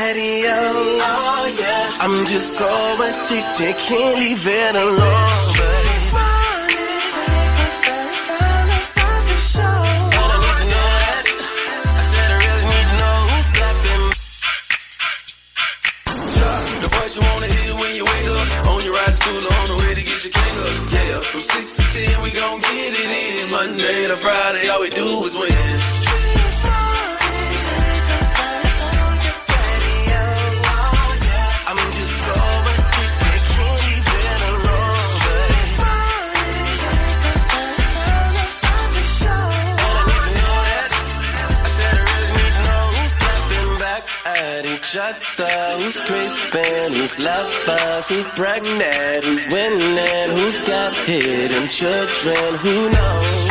patio. Oh yeah, I'm just so addicted, can't leave it alone. This morning, take the first time to start the show. And I need to know that. I said I really need to know who's clapping. The voice you wanna hear when you wake up, on your ride to school or on the way to get your cake up. Yeah, from 6 to 10 we gon' get it in. Monday to Friday, all we do is win. Who's trippin', who's lovers, who's pregnant, who's winning, who's got hidden children, who knows?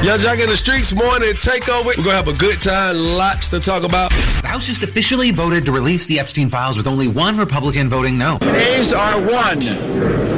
Young Jock in the Streetz morning takeover. We're going to have a good time, lots to talk about. The House just officially voted to release the Epstein files with only one Republican voting no. Nays are 1,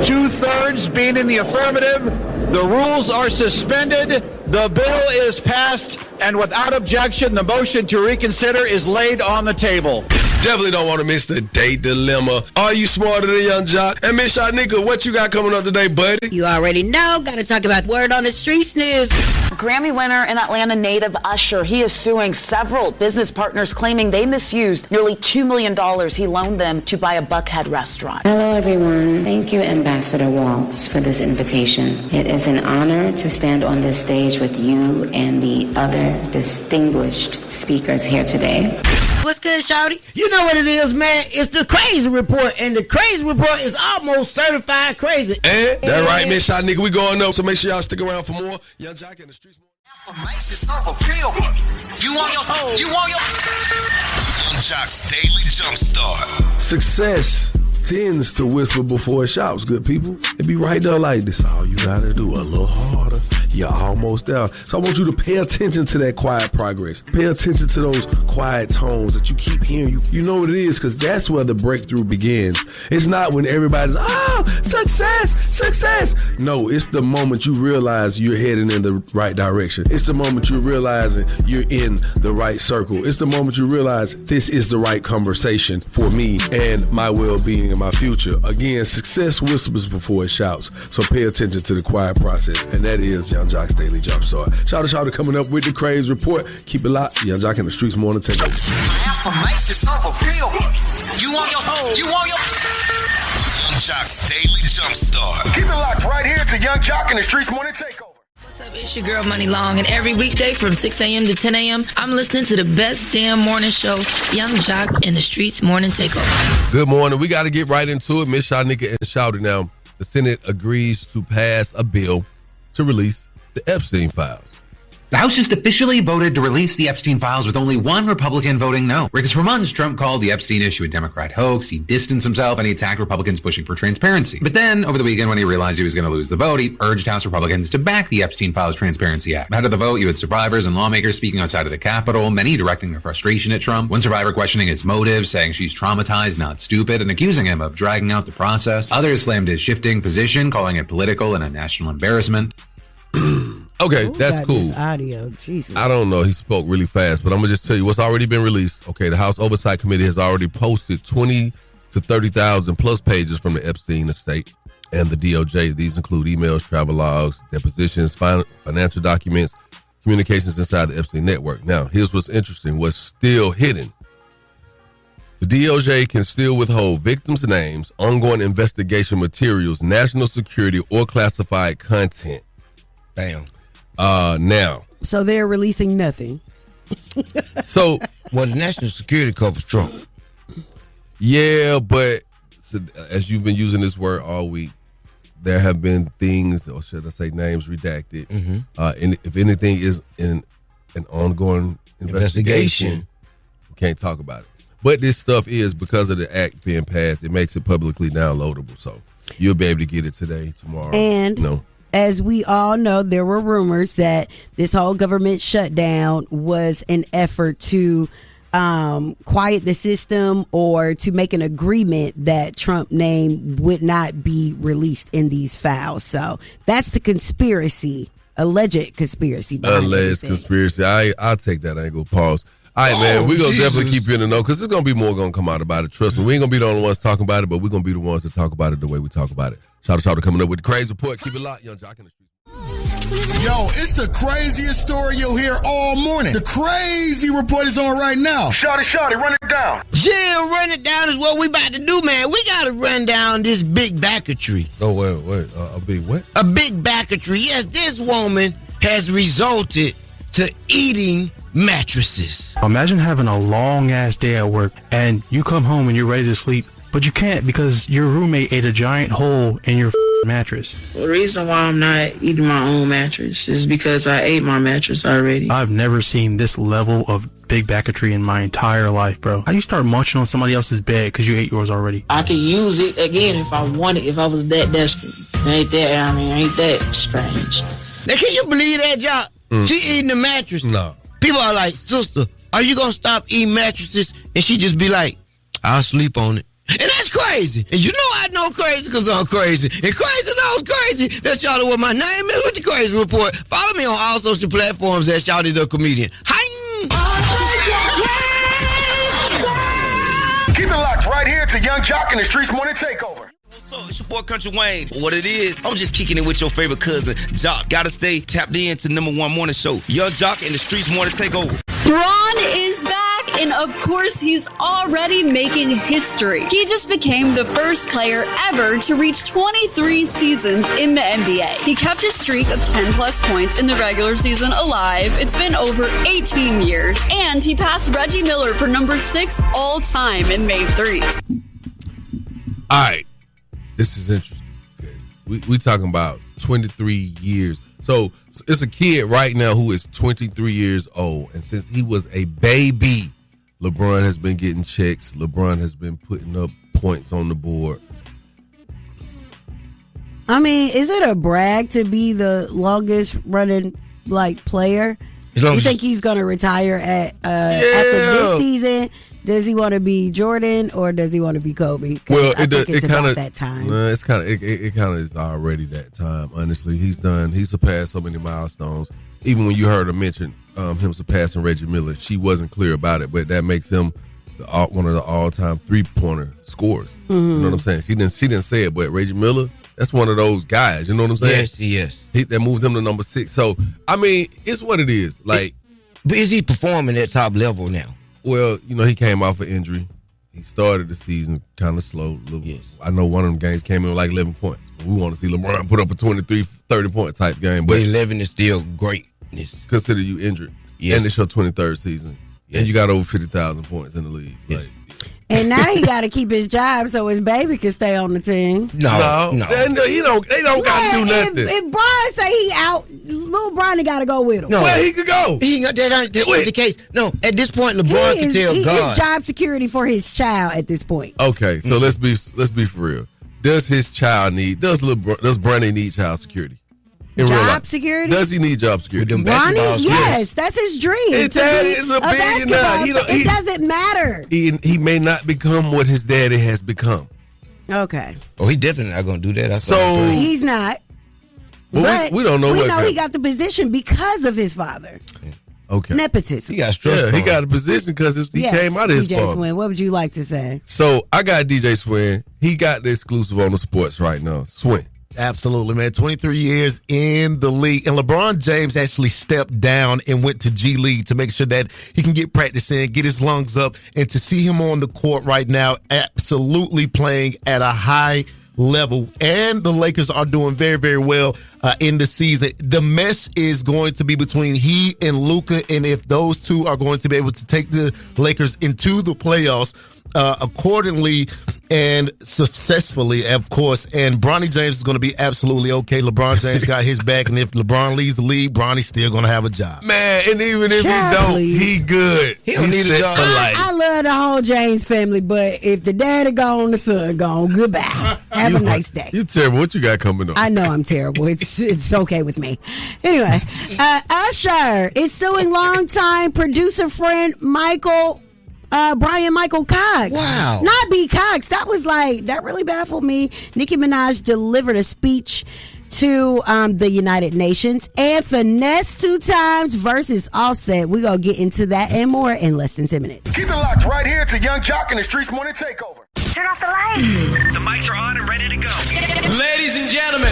2/3 being in the affirmative. The rules are suspended. The bill is passed, and without objection, the motion to reconsider is laid on the table. Definitely don't want to miss the date dilemma. Are you smarter than Young Jock? And Miss Shyneka, what you got coming up today, buddy? You already know. Got to talk about word on the Streetz news. Grammy winner and Atlanta native Usher, he is suing several business partners claiming they misused nearly $2 million he loaned them to buy a Buckhead restaurant. Hello, everyone. Thank you, Ambassador Waltz, for this invitation. It is an honor to stand on this stage with you and the other distinguished speakers here today. What's good, shawty? You know what it is, man? It's the Crazy Report, and the Crazy Report is almost certified crazy. And that's right, Miss Shyneka, we going up, so make sure y'all stick around for more Young Jock in the Streetz. You want your Young Jock's Daily Jumpstart. Success tends to whisper before it shouts, good people. It be right there like this. All you gotta do a little harder. You're almost there. So I want you to pay attention to that quiet progress. Pay attention to those quiet tones that you keep hearing. You know what it is, because that's where the breakthrough begins. It's not when everybody's, success. No, it's the moment you realize you're heading in the right direction. It's the moment you're realizing you're in the right circle. It's the moment you realize this is the right conversation for me and my well-being and my future. Again, success whispers before it shouts. So pay attention to the quiet process. And that is Young Jock's Daily Jumpstart. Shout out coming up with the Craze Report. Keep it locked. Young Jock in the Streetz morning takeover. Young Jock's Daily Jumpstart. Keep it locked right here to Young Jock in the Streetz morning takeover. What's up? It's your girl Money Long, and every weekday from 6 a.m. to 10 a.m., I'm listening to the best damn morning show, Young Jock in the Streetz morning takeover. Good morning. We got to get right into it. Miss Shyneka and Shouty now. The Senate agrees to pass a bill to release the Epstein files. The House just officially voted to release the Epstein files with only one Republican voting no. Because for months, Trump called the Epstein issue a Democrat hoax. He distanced himself and he attacked Republicans pushing for transparency. But then, over the weekend, when he realized he was going to lose the vote, he urged House Republicans to back the Epstein Files Transparency Act. Ahead of the vote, you had survivors and lawmakers speaking outside of the Capitol, many directing their frustration at Trump. One survivor questioning his motives, saying she's traumatized, not stupid, and accusing him of dragging out the process. Others slammed his shifting position, calling it political and a national embarrassment. Okay, that's cool. Audio, Jesus. I don't know. He spoke really fast, but I'm going to just tell you what's already been released. Okay, the House Oversight Committee has already posted 20 to 30,000 plus pages from the Epstein estate and the DOJ. These include emails, travel logs, depositions, financial documents, communications inside the Epstein network. Now, here's what's interesting. What's still hidden. The DOJ can still withhold victims' names, ongoing investigation materials, national security, or classified content. Bam. Now. So they're releasing nothing. So, well, the national security covers Trump. Yeah, but as you've been using this word all week, there have been things, or should I say names redacted. Mm-hmm. And if anything is in an ongoing investigation, we can't talk about it. But this stuff is, because of the act being passed, it makes it publicly downloadable. So you'll be able to get it today, tomorrow. And as we all know, there were rumors that this whole government shutdown was an effort to quiet the system or to make an agreement that Trump name would not be released in these files. So that's the conspiracy, alleged conspiracy. Alleged conspiracy. I'll take that. I ain't gonna pause. All right, man, we're going to definitely keep you in the know because there's going to be more going to come out about it. Trust me, we ain't going to be the only ones talking about it, but we're going to be the ones that talk about it the way we talk about it. Shout out to coming up with the crazy report. Keep it locked, Young Jock in the street. Yo, it's the craziest story you'll hear all morning. The crazy report is on right now. Shawty, run it down. Yeah, run it down is what we about to do, man. We got to run down this big backetry. Oh, wait. A big what? A big backetry. Yes, this woman has resulted to eating mattresses. Imagine having a long-ass day at work and you come home and you're ready to sleep, but you can't because your roommate ate a giant hole in your mattress. The reason why I'm not eating my own mattress is because I ate my mattress already. I've never seen this level of big backetry in my entire life, bro. How do you start munching on somebody else's bed because you ate yours already? I could use it again if I wanted, if I was that desperate. Ain't that strange. Now, can you believe that, Jock? She eating the mattress. No. People are like, sister, are you going to stop eating mattresses? And she just be like, I'll sleep on it. And that's crazy. And you know I know crazy because I'm crazy. And crazy knows crazy. That's Shawty what my name is with the Crazy Report. Follow me on all social platforms at Shawty the Comedian. Keep it locked right here to Young Jock in the Streetz Morning Takeover. So it's your boy Country Wayne. What it is, I'm just kicking it with your favorite cousin, Jock. Gotta stay tapped in to #1 morning show. Young Jock in the Streetz Morning Takeover. Bron is back, and of course, he's already making history. He just became the first player ever to reach 23 seasons in the NBA. He kept his streak of 10-plus points in the regular season alive. It's been over 18 years, and he passed Reggie Miller for number 6 all-time in made threes. All right. This is interesting. We talking about 23 years. So it's a kid right now who is 23 years old. And since he was a baby, LeBron has been getting checks. LeBron has been putting up points on the board. I mean, is it a brag to be the longest running player? You think he's going to retire after this season? Does he want to be Jordan or does he want to be Kobe? Well, it's about that time. It kind of is already that time. Honestly, he surpassed so many milestones. Even when you heard him mention him surpassing Reggie Miller, she wasn't clear about it, but that makes him one of the all-time three-pointer scorers. Mm-hmm. You know what I'm saying? She didn't say it, but Reggie Miller, that's one of those guys. You know what I'm saying? Yes. That moved him to number 6. So I mean, it's what it is. But is he performing at top level now? Well, he came off an injury. He started the season kind of slow. Yes. I know one of them games came in with 11 points. We want to see LeBron put up a 23, 30-point type game. But 11 is still greatness. Consider you injured. Yes. And it's your 23rd season. Yes. And you got over 50,000 points in the league. Yes. And now he got to keep his job so his baby can stay on the team. No. They don't got to do nothing. If Brian say he out, little Brian got to go with him. No. Well, he could go. That ain't the case. No, at this point, LeBron can tell he God. is job security for his child at this point. Okay, so let's be for real. Does Bronny need child security? Job security? Does he need job security? Bronny, yes, that's his dream. It's a billionaire. It doesn't matter. He may not become what his daddy has become. Okay. Oh, he definitely not going to do that. He's not. But we don't know. We know he got the position because of his father. Okay. Nepotism. He got struck. He got a position because he came out of his father. DJ Swin, what would you like to say? So I got DJ Swin. He got the exclusive on the sports right now. Swin. Absolutely, man. 23 years in the league. And LeBron James actually stepped down and went to G League to make sure that he can get practice in, get his lungs up. And to see him on the court right now, absolutely playing at a high level. And the Lakers are doing very, very well in the season. The mess is going to be between he and Luka. And if those two are going to be able to take the Lakers into the playoffs accordingly and successfully, of course. And Bronny James is going to be absolutely okay. LeBron James got his back, and if LeBron leaves the league, Bronny's still going to have a job. Man, and even if he don't, he good. He don't need a job. I love the whole James family, but if the daddy gone, the son gone. Goodbye. Have a nice day. You terrible. What you got coming up? I know I'm terrible. It's okay with me. Anyway, Usher is suing longtime producer friend Michael Bryan-Michael Cox. Wow. Not B. Cox. That really baffled me. Nicki Minaj delivered a speech to the United Nations, and Finesse 2 times versus Offset. We're going to get into that and more in less than 10 minutes. Keep it locked right here to Young Jock and the Streetz Morning Takeover. Turn off the lights. The mics are on and ready to go. Ladies and gentlemen.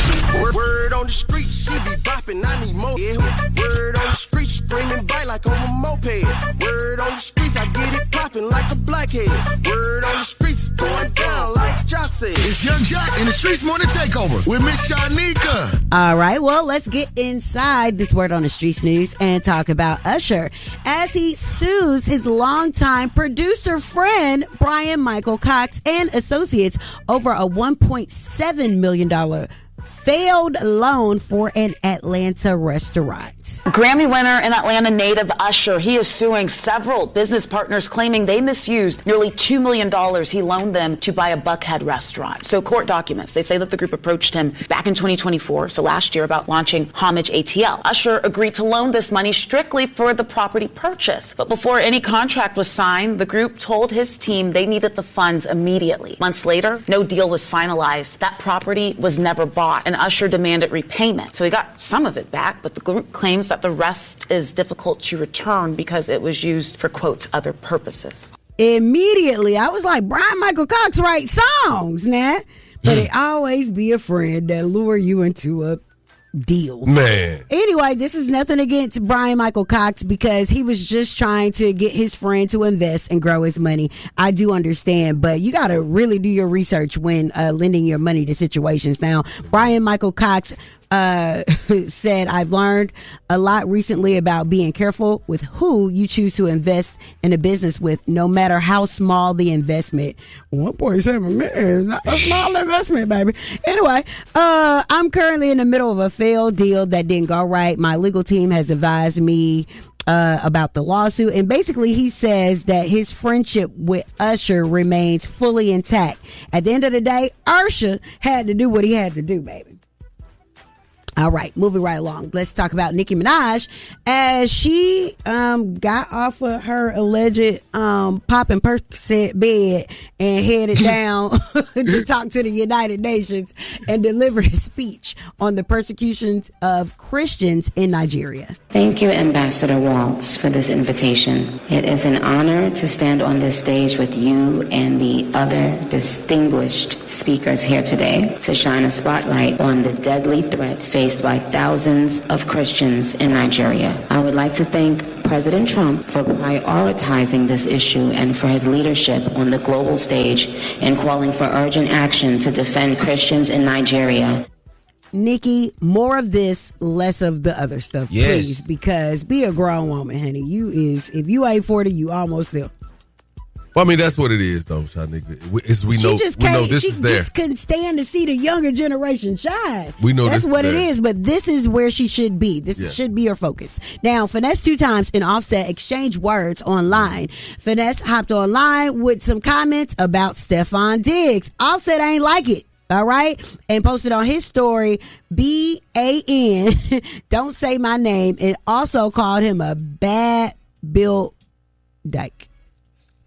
Word on the street, she be bopping, I need more. Yeah. Word on the street, screaming bite like on a moped. Word on the streets, I get it popping like a blackhead. Word on the streets, going down like Jock said. It's Young Jock and the Streetz Morning Takeover with Miss Shyneka. All right, well, let's get inside this Word on the Streets news and talk about Usher as he sues his longtime producer friend Bryan-Michael Cox and associates over a $1.7 million failed loan for an Atlanta restaurant. Grammy winner and Atlanta native Usher, he is suing several business partners claiming they misused nearly $2 million he loaned them to buy a Buckhead restaurant. So court documents, they say that the group approached him back in 2024, so last year, about launching Homage ATL. Usher agreed to loan this money strictly for the property purchase. But before any contract was signed, the group told his team they needed the funds immediately. Months later, no deal was finalized. That property was never bought, and Usher demanded repayment. So he got some of it back, but the group claims that the rest is difficult to return because it was used for, quote, other purposes. Immediately, I was like, Bryan-Michael Cox writes songs, nah. But it always be a friend that lure you into a deal. Man. Anyway, this is nothing against Bryan-Michael Cox because he was just trying to get his friend to invest and grow his money. I do understand, but you got to really do your research when lending your money to situations. Now, Bryan-Michael Cox said, I've learned a lot recently about being careful with who you choose to invest in a business with, no matter how small the investment. 1.7 million, not a small investment, baby. Anyway, I'm currently in the middle of a failed deal that didn't go right. My legal team has advised me about the lawsuit, and basically he says that his friendship with Usher remains fully intact. At the end of the day, Usher had to do what he had to do, baby. All right, moving right along. Let's talk about Nicki Minaj as she got off of her alleged popping Percocet bed and headed down to talk to the United Nations and delivered a speech on the persecutions of Christians in Nigeria. Thank you, Ambassador Waltz, for this invitation. It is an honor to stand on this stage with you and the other distinguished speakers here today to shine a spotlight on the deadly threat faced by thousands of Christians in Nigeria. I would like to thank President Trump for prioritizing this issue and for his leadership on the global stage and calling for urgent action to defend Christians in Nigeria. Nikki, more of this, less of the other stuff, please, because be a grown woman, honey. If you ain't 40, you almost there. Well, I mean, that's what it is, though, Shyneka. We know this is there. She just couldn't stand to see the younger generation shine. We know that's this what is it there. is, but this is where she should be. This should be her focus. Now, Finesse 2 times and Offset exchanged words online. Finesse hopped online with some comments about Stefan Diggs. Offset ain't like it. All right, and posted on his story, BAN, don't say my name, and also called him a bad built dyke.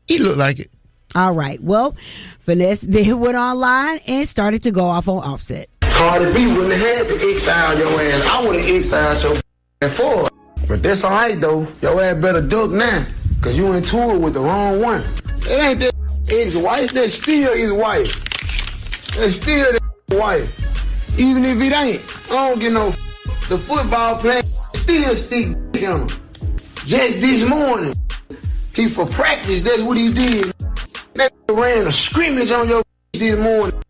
He looked like it. All right, well, Finesse then went online and started to go off on Offset. Cardi B wouldn't have had to exile your ass. I would have exiled your ass for. But that's all right, though. Your ass better duck now, because you in tour with the wrong one. It ain't that ex-wife, that's still his wife. That's still the wife. Even if it ain't, I don't get no. The football player still stick him. Just this morning, he for practice, that's what he did. That ran a scrimmage on your this morning.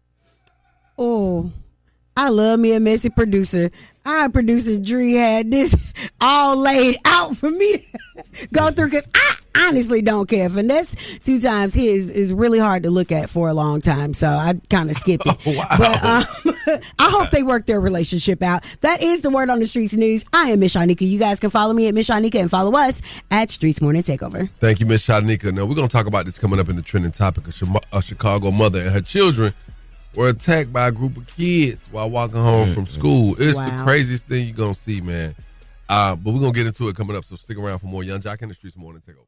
Oh, I love me a messy producer. Our producer Dree had this all laid out for me to go through because I honestly don't care. Finesse 2 times his is really hard to look at for a long time, so I kind of skipped it. Oh, wow. But I hope they work their relationship out. That is the Word on the Streets news. I am Miss Shyneka. You guys can follow me at Miss Shyneka and follow us at Streetz Morning Takeover. Thank you, Miss Shyneka. Now, we're going to talk about this coming up in the trending topic. A Chicago mother and her children were attacked by a group of kids while walking home from school. It's the craziest thing you're going to see, man. But we're going to get into it coming up, so stick around for more Young Jock in the Streetz Morning Takeover.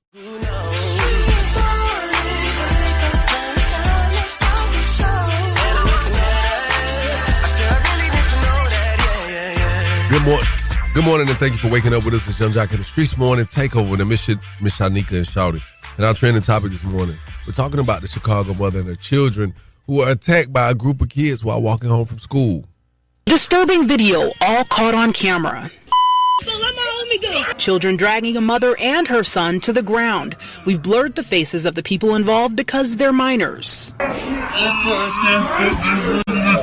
Good morning, and thank you for waking up with us. It's Young Jock in the Streets Morning Takeover, and Miss Shyneka and Shawty. And our trending topic this morning, we're talking about the Chicago mother and her children who were attacked by a group of kids while walking home from school. Disturbing video, all caught on camera. Children dragging a mother and her son to the ground. We've blurred the faces of the people involved because they're minors.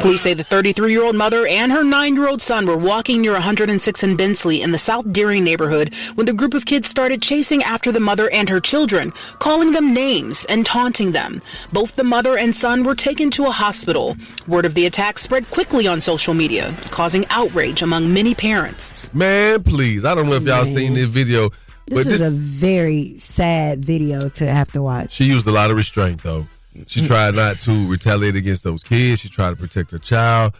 Police say the 33-year-old mother and her 9-year-old son were walking near 106 and Bensley in the South Deering neighborhood when the group of kids started chasing after the mother and her children, calling them names and taunting them. Both the mother and son were taken to a hospital. Word of the attack spread quickly on social media, causing outrage among many parents. Man, please. I don't know if y'all seen this video. This is a very sad video to have to watch. She used a lot of restraint, though. She tried not to retaliate against those kids. She tried to protect her child.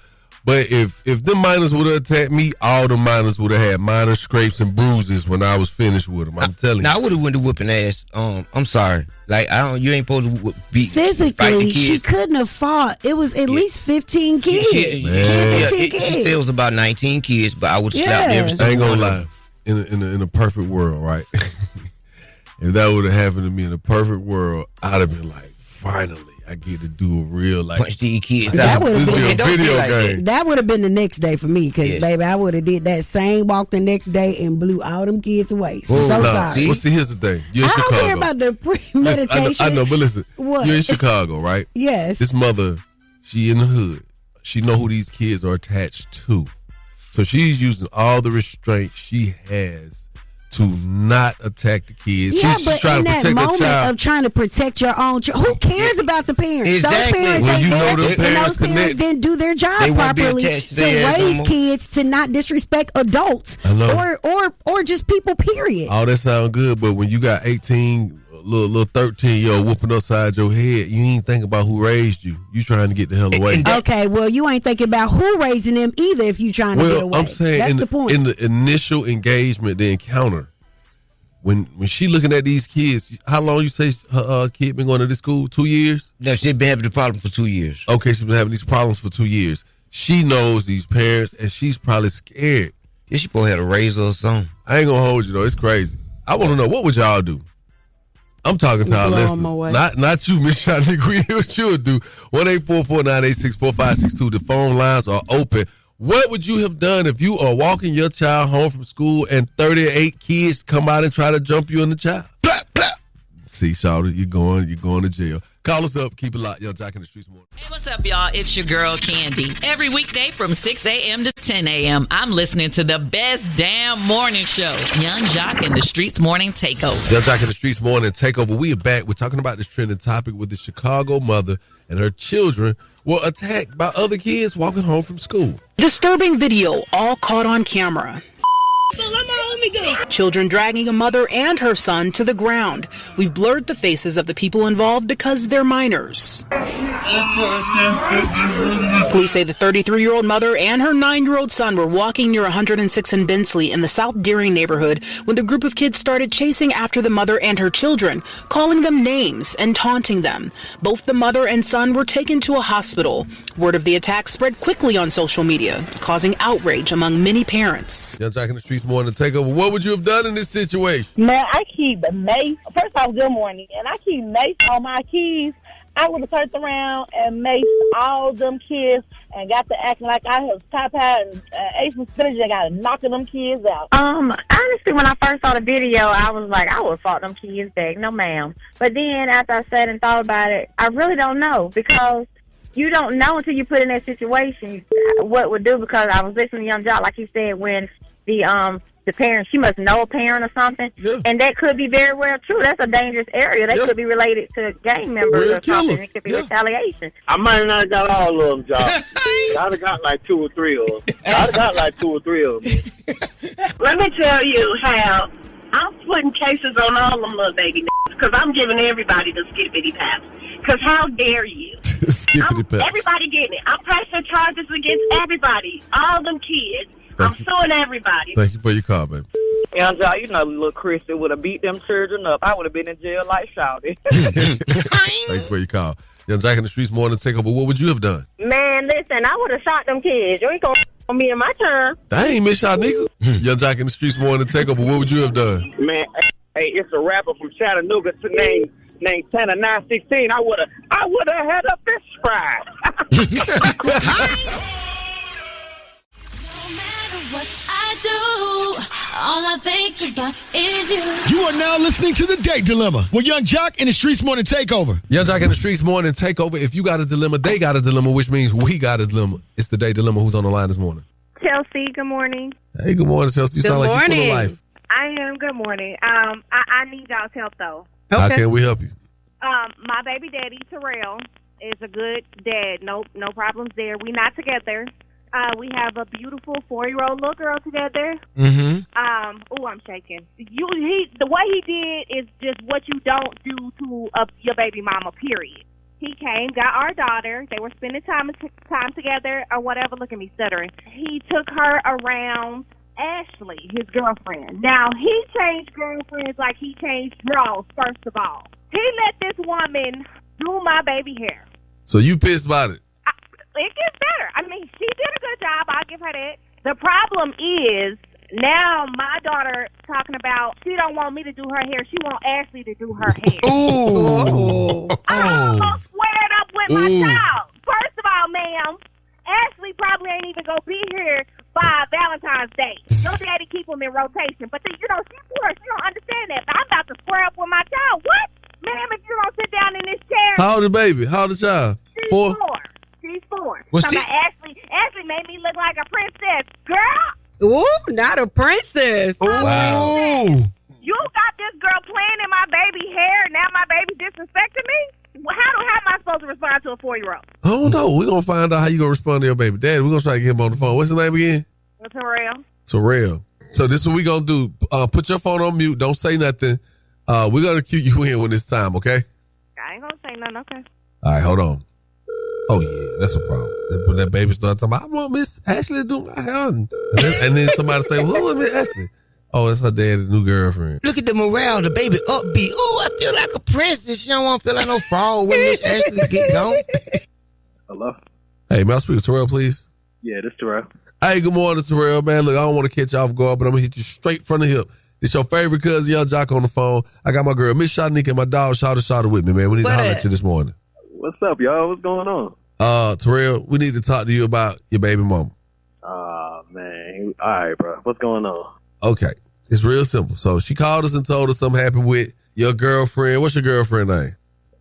But if them minors would have attacked me, all the minors would have had minor scrapes and bruises when I was finished with them. I'm telling you. Now, I would have went to whooping ass. I'm sorry. Like, you ain't supposed to beat. Physically, she couldn't have fought. It was at least 15 kids. 15 kids. It was about 19 kids, but I would slap every single I ain't gonna one. lie. In a perfect world, right? If that would have happened to me in a perfect world, I'd have been like, finally, I get to do a real punch these kids. That would have been a video game. That would have been the next day for me, because baby, I would have did that same walk the next day and blew all them kids away. Sorry. Well, see, here's the thing. You're in I don't Chicago. care about the premeditation. I know, but listen. What? You're in Chicago, right? Yes. This mother, she in the hood. She know who these kids are attached to. So she's using all the restraint she has to not attack the kids. Yeah, she's but trying in to that protect moment her child. of trying to protect your own child, who cares about the parents? Exactly. Those parents When ain't you know there, them and parents those parents connect, didn't do their job they won't be properly attached to to their ass no raise more. kids to not disrespect adults I know. or just people, period. All that sound good, but when you got 18, little 13-year-old whooping upside your head, you ain't think about who raised you. You trying to get the hell away. Okay, well, you ain't thinking about who raising them either if you trying to get away. I'm saying that's the point. In the initial engagement, the encounter, when she looking at these kids, how long you say her kid been going to this school? 2 years? No, she's been having the problem for 2 years. Okay, she's been having these problems for 2 years. She knows these parents, and she's probably scared. Yeah, she probably had a razor or something. I ain't gonna hold you though. It's crazy. I want to know, what would y'all do? I'm talking to our listeners. Not you, Miss Shyneka. We hear what you would do. 1-844-986-4562. The phone lines are open. What would you have done if you are walking your child home from school and 38 kids come out and try to jump you in the child? See, Shawty, you're going to jail. Call us up. Keep it locked. Young Jock in the Streets morning. Hey, what's up, y'all? It's your girl, Candy. Every weekday from 6 a.m. to 10 a.m., I'm listening to the best damn morning show, Young Jock in the Streets Morning Takeover. Young Jock in the Streets Morning Takeover. We are back. We're talking about this trending topic with the Chicago mother and her children were attacked by other kids walking home from school. Disturbing video, all caught on camera. Children dragging a mother and her son to the ground. We've blurred the faces of the people involved because they're minors. Police say the 33-year-old mother and her 9-year-old son were walking near 106 and Bensley in the South Deering neighborhood when the group of kids started chasing after the mother and her children, calling them names and taunting them. Both the mother and son were taken to a hospital. Word of the attack spread quickly on social media, causing outrage among many parents. Young Jock in the Streets Morning Takeover. What would you have done in this situation? Man, I keep mace. First off, good morning. And I keep mace on my kids. I would have turned around and maced all them kids and got to acting like I have top hat and ace and spinach and got to knocking them kids out. Honestly, when I first saw the video, I was like, I would have fought them kids back. No, ma'am. But then after I sat and thought about it, I really don't know, because you don't know until you put in that situation what would do, because I was listening to Young Jock, like he said, when the parent, she must know a parent or something, and that could be very well true. That's a dangerous area. That could be related to gang members or something. It could be retaliation. I might not have got all of them, Jock. I'd have got like 2 or 3 of them. Let me tell you how I'm putting cases on all them little baby because I'm giving everybody the skippity pass. Because how dare you? Skippity pass. Everybody getting it. I'm pressing charges against everybody. All them kids. I'm suing everybody. Thank you for your call, baby. Young Jock, you know, little Christy would have beat them children up. I would have been in jail like Shouty. Thank you for your call. Young Jock in the Streets Morning Takeover. What would you have done? Man, listen, I would have shot them kids. You ain't going to on me and my turn. Dang, Miss Shyneka. Young Jock in the Streets Morning Takeover. What would you have done? Man, hey, it's a rapper from Chattanooga named Tana 916. I would have had a fish fry. What I do, all I think about is you. You are now listening to The Date Dilemma with Young Jock and the Streets Morning Takeover. Young Jock in the Streets Morning Takeover. If you got a dilemma, they got a dilemma, which means we got a dilemma. It's The Date Dilemma. Who's on the line this morning? Chelsea, good morning. Hey, good morning, Chelsea. You sound like you're full of life. I am. Good morning. I need y'all's help though. How can we help you? My baby daddy Terell is a good dad. No problems there. We not together. We have a beautiful 4-year-old little girl together. Mm-hmm. I'm shaking. The way he did is just what you don't do to your baby mama. Period. He came, got our daughter. They were spending time together or whatever. Look at me stuttering. He took her around Ashley, his girlfriend. Now, he changed girlfriends like he changed draws, first of all. He let this woman do my baby hair. So you pissed about it? It gets better. I mean, she did a good job. I'll give her that. The problem is now my daughter talking about she don't want me to do her hair. She want Ashley to do her hair. Ooh. I almost squared up with my child. First of all, ma'am, Ashley probably ain't even going to be here by Valentine's Day. Your daddy keep them in rotation. But, she's poor. She don't understand that. But I'm about to square up with my child. What? Ma'am, if you don't sit down in this chair. How old is the baby? How old is the child? She's 4. She's 4. Ashley made me look like a princess. Girl. Ooh, not a princess. Wow. You got this girl playing in my baby hair. Now my baby disrespecting me? How am I supposed to respond to a 4-year-old? I don't know. We're going to find out how you going to respond to your baby daddy. We're going to try to get him on the phone. What's his name again? Terell. Terell. So this is what we're going to do. Put your phone on mute. Don't say nothing. We're going to cue you in when it's time, okay? I ain't going to say nothing, okay. All right, hold on. Oh, yeah, that's a problem. When that baby starts talking about, I want Miss Ashley to do my hair. And then somebody say, who is Miss Ashley? Oh, it's her daddy's new girlfriend. Look at the morale, the baby upbeat. Oh, I feel like a princess. She don't want to feel like no fraud when Miss Ashley get gone. Hello? Hey, may I speak to Terell, please? Yeah, this Terell. Hey, good morning, Terell, man. Look, I don't want to catch you off guard, but I'm going to hit you straight from the hip. It's your favorite cousin, Young Jock, on the phone. I got my girl, Miss Shyneka, and my dog, Shawty with me, man. We need to holler at you this morning. What's up, y'all? What's going on? Terell, we need to talk to you about your baby mama. Man. All right, bro. What's going on? Okay. It's real simple. So she called us and told us something happened with your girlfriend. What's your girlfriend name?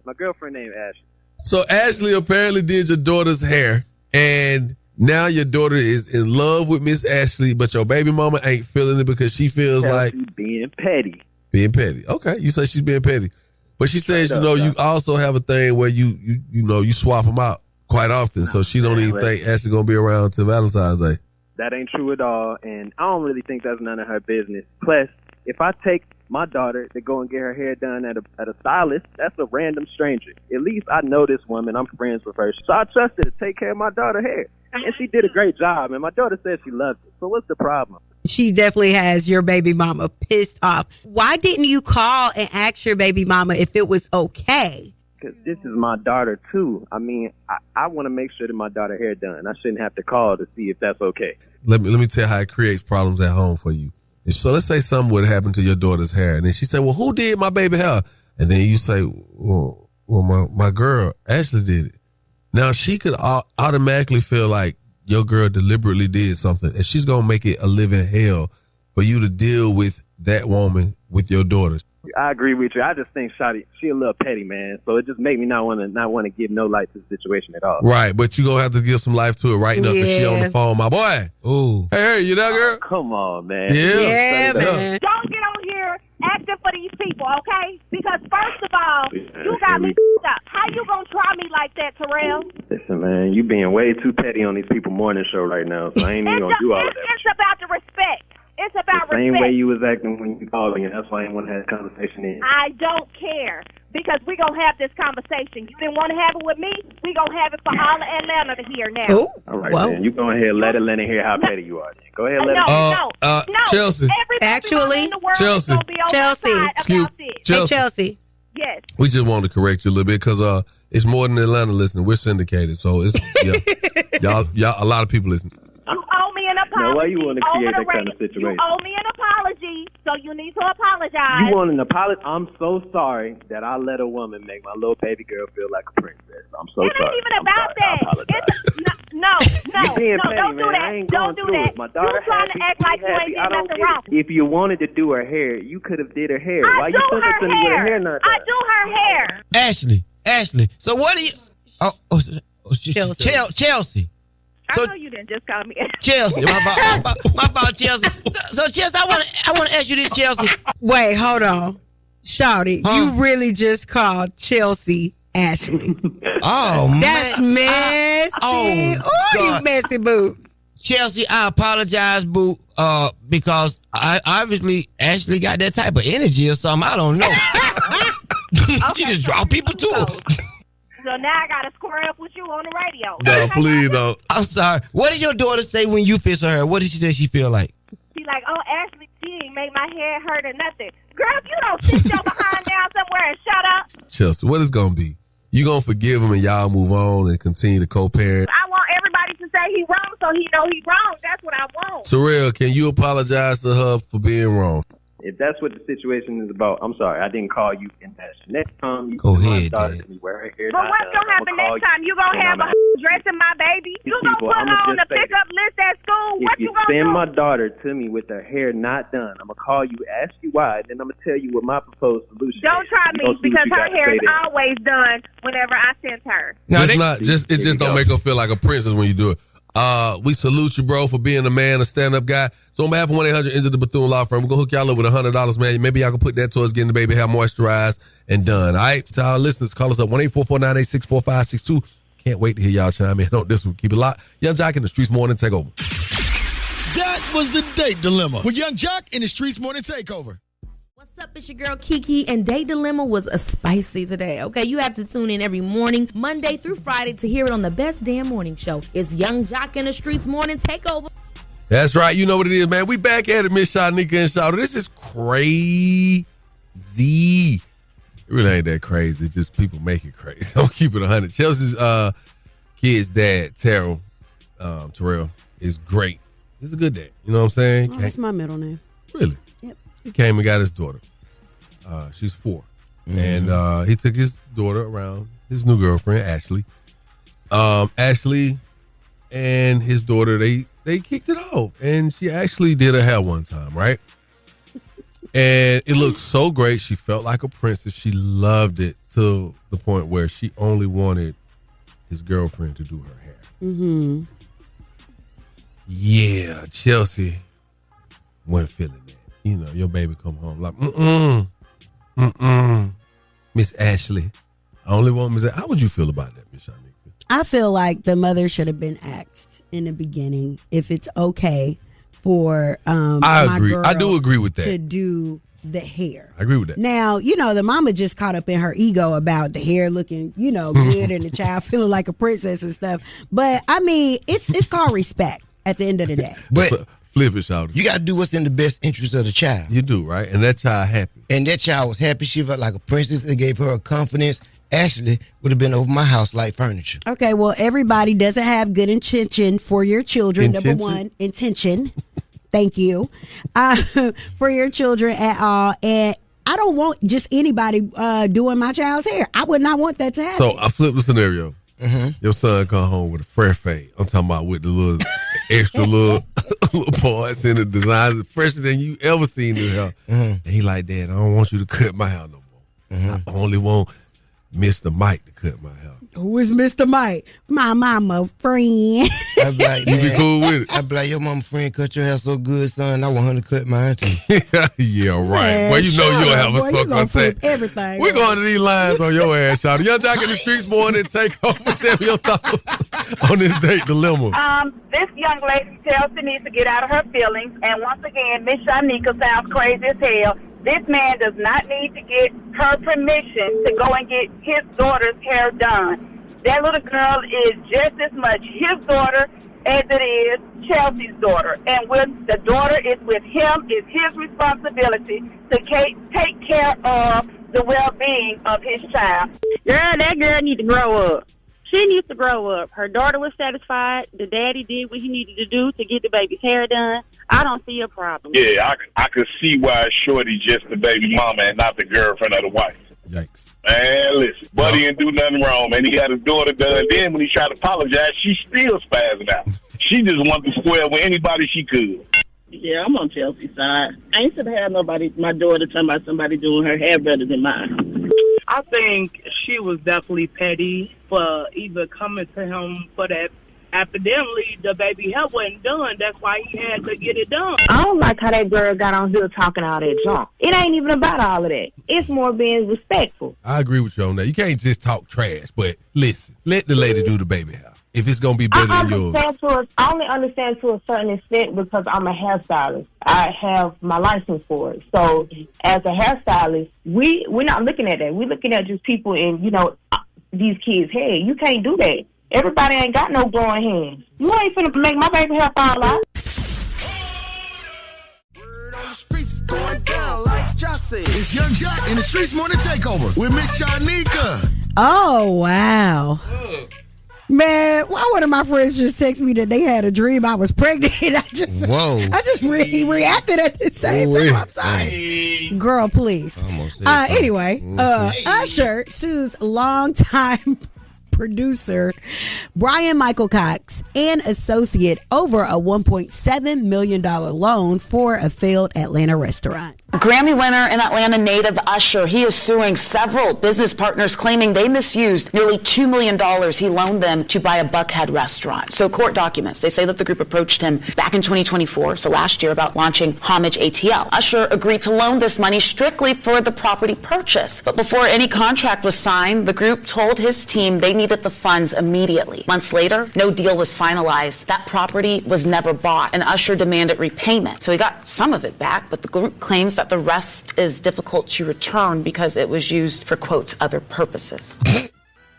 My girlfriend named Ashley. So Ashley apparently did your daughter's hair, and now your daughter is in love with Miss Ashley, but your baby mama ain't feeling it because she feels like being petty. Being petty. Okay. You say she's being petty. But she says, you also have a thing where you swap them out quite often, so she don't even think Ashley gonna be around till Valentine's Day. That ain't true at all, and I don't really think that's none of her business. Plus, if I take my daughter to go and get her hair done at a stylist, that's a random stranger. At least I know this woman. I'm friends with her, so I trust her to take care of my daughter's hair, and she did a great job. And my daughter said she loved it. So what's the problem? She definitely has your baby mama pissed off. Why didn't you call and ask your baby mama if it was okay? Because this is my daughter, too. I mean, I want to make sure that my daughter's hair done. I shouldn't have to call to see if that's okay. Let me tell you how it creates problems at home for you. So let's say something would happen to your daughter's hair, and then she said, well, who did my baby hair? And then you say, well my girl, Ashley did it. Now, she could automatically feel like your girl deliberately did something, and she's going to make it a living hell for you to deal with that woman with your daughter. I agree with you. I just think Shotty, she a little petty, man. So it just make me not want to give no light to the situation at all. Right, but you gonna have to give some life to it right now because she on the phone, my boy. Ooh. Hey, you there, girl? Come on, man. Yeah, man. Don't get on here acting for these people, okay? Because first of all, you got me up. How you gonna try me like that, Terell? Listen, man, you being way too petty on these people morning show right now. So I ain't even gonna do all of that. It's about the respect. It's about the same respect. way you was acting when you called me, and that's why I didn't want to have a conversation in. I don't care, because we're going to have this conversation. You didn't want to have it with me, we're going to have it for all of Atlanta to hear now. Ooh. All right, man. You go ahead and let Atlanta hear how petty you are. Go ahead and let No. Chelsea. Actually, Chelsea. Hey, Chelsea. Yes. We just wanted to correct you a little bit because it's more than Atlanta listening. We're syndicated, so it's y'all a lot of people listening. You owe me Why you want to create that kind of situation? You owe me an apology, so you need to apologize. You want an apology? I'm so sorry that I let a woman make my little baby girl feel like a princess. I'm so sorry. It ain't even about that. No, don't do that. Don't do that. You trying to act like you ain't did nothing wrong. If you wanted to do her hair, you could have did her hair. Why you put her to me with her hair not done? I do her hair. Ashley. So what do you? Chelsea. I know you didn't just call me Chelsea. My fault, Chelsea. So Chelsea, I want to ask you this, Chelsea. Wait, hold on, Shawty. You really just called Chelsea Ashley? Oh, that's messy. You messy boots. Chelsea, I apologize, boo. Because I obviously Ashley got that type of energy or something. I don't know. She just draw people to her. So now I gotta square up with you on the radio. No, please don't. I'm sorry. What did your daughter say when you fix her hair? What did she say she feel like? She like, oh, Ashley, she ain't make my hair hurt or nothing. Girl, if you don't sit your behind down somewhere and shut up. Chelsea, what is gonna be? You gonna forgive him and y'all move on and continue to co-parent? I want everybody to say he wrong so he know he wrong. That's what I want. Terell, can you apologize to her for being wrong? If that's what the situation is about, I'm sorry. I didn't call you in that. Next time, you go ahead, wear her hair. But what's going to happen next time? You going to have a dressing my baby? You going to put her on the pickup list at school? What you going to do? Send my daughter to me with her hair not done, I'm going to call you, ask you why, and then I'm going to tell you what my proposed solution is. Don't try me because her hair is always done whenever I send her. No, it just don't make her feel like a princess when you do it. We salute you, bro, for being a man, a stand-up guy. So on behalf of 1-800 Into the Bethune Law Firm, we're going to hook y'all up with $100, man. Maybe y'all can put that towards getting the baby hair moisturized and done. All right? To our listeners, call us up, 1-844-986-4562. Can't wait to hear y'all chime in on this one. Keep it locked. Young Jock in the Streetz Morning Takeover. That was the date dilemma with Young Jock in the Streetz Morning Takeover. What's up, it's your girl Kiki, and Date Dilemma was a spicy today, okay? You have to tune in every morning, Monday through Friday, to hear it on the best damn morning show. It's Young Jock in the Streetz Morning Takeover. That's right. You know what it is, man. We back at it, Miss Shyneka and Shawty. This is crazy. It really ain't that crazy. It's just people make it crazy. Don't keep it 100. Chelsea's kid's dad, Terell, is great. He's a good dad. You know what I'm saying? Oh, that's my middle name. Really? Yep. He came and got his daughter. She's 4. Mm-hmm. And he took his daughter around, his new girlfriend, Ashley. Ashley and his daughter, they kicked it off. And she actually did her hair one time, right? And it looked so great. She felt like a princess. She loved it to the point where she only wanted his girlfriend to do her hair. Mm-hmm. Yeah, Chelsea wasn't feeling that. You know, your baby come home like, Miss Ashley. I only want Miss. How would you feel about that, Miss Shyneka? I feel like the mother should have been asked in the beginning if it's okay for I agree. I do agree with that. To do the hair. I agree with that. Now, you know, the mama just caught up in her ego about the hair looking, you know, good and the child feeling like a princess and stuff. But I mean, it's called respect at the end of the day. But flip it, Shawty. You got to do what's in the best interest of the child. You do, right? And that child happy. And that child was happy. She felt like a princess. It gave her a confidence. Ashley would have been over my house like furniture. Okay, well, everybody doesn't have good intention for your children. Number one, intention. Thank you. For your children at all. And I don't want just anybody doing my child's hair. I would not want that to happen. So I flip the scenario. Mm-hmm. Your son come home with a fresh fade. I'm talking about with the little extra little parts in the design, fresher than you ever seen in hair. Mm-hmm. And he like, Dad, I don't want you to cut my hair no more. Mm-hmm. I only want Mr. Mike to cut my hair. Who is Mr. Mike? My mama friend. I'd be like, you be cool with it. I'd be like, your mama friend cut your hair so good, son. I want her to cut mine too. Yeah, right. Man, well, you know you'll have a sucker on that. Everything. We're going to these lines on your ass, Shawty. Young Jock in the Streetz Morning Takeover. Tell me your thoughts on this date dilemma. This young lady, Chelsea, needs to get out of her feelings. And once again, Miss Shyneka sounds crazy as hell. This man does not need to get her permission to go and get his daughter's hair done. That little girl is just as much his daughter as it is Chelsea's daughter. And with the daughter is with him, it's his responsibility to take care of the well-being of his child. Girl, that girl need to grow up. She needs to grow up. Her daughter was satisfied. The daddy did what he needed to do to get the baby's hair done. I don't see a problem. Yeah, I could see why Shorty just the baby mama and not the girlfriend of the wife. Yikes. Man, listen, Buddy didn't do nothing wrong, man. He got his daughter done. Then when he tried to apologize, she still spazzing out. She just wanted to square with anybody she could. Yeah, I'm on Chelsea's side. I ain't should have my daughter talking about somebody doing her hair better than mine. I think she was definitely petty for either coming to him for that. Evidently, the baby hair wasn't done. That's why he had to get it done. I don't like how that girl got on here talking all that junk. It ain't even about all of that. It's more being respectful. I agree with you on that. You can't just talk trash, but listen, let the lady do the baby hair. If it's going to be better than yours. I only understand to a certain extent because I'm a hairstylist. I have my license for it. So as a hairstylist, we're not looking at that. We're looking at just people in, these kids' head. You can't do that. Everybody ain't got no glowing hands. You ain't finna make my baby hair fall out. Going down like Jock said. It's Young Jock in the Streetz Morning Takeover with Miss Shyneka. Oh, wow. Man, why one of my friends just text me that they had a dream I was pregnant? I just reacted at the same time. I'm sorry. Girl, please. Anyway, Usher sues longtime producer Bryan-Michael Cox and associate over a $1.7 million loan for a failed Atlanta restaurant. Grammy winner and Atlanta native Usher, he is suing several business partners claiming they misused nearly $2 million he loaned them to buy a Buckhead restaurant. So court documents, they say that the group approached him back in 2024, so last year, about launching Homage ATL. Usher agreed to loan this money strictly for the property purchase. But before any contract was signed, the group told his team they needed the funds immediately. Months later, no deal was finalized. That property was never bought, and Usher demanded repayment. So he got some of it back, but the group claims that the rest is difficult to return because it was used for, quote, other purposes.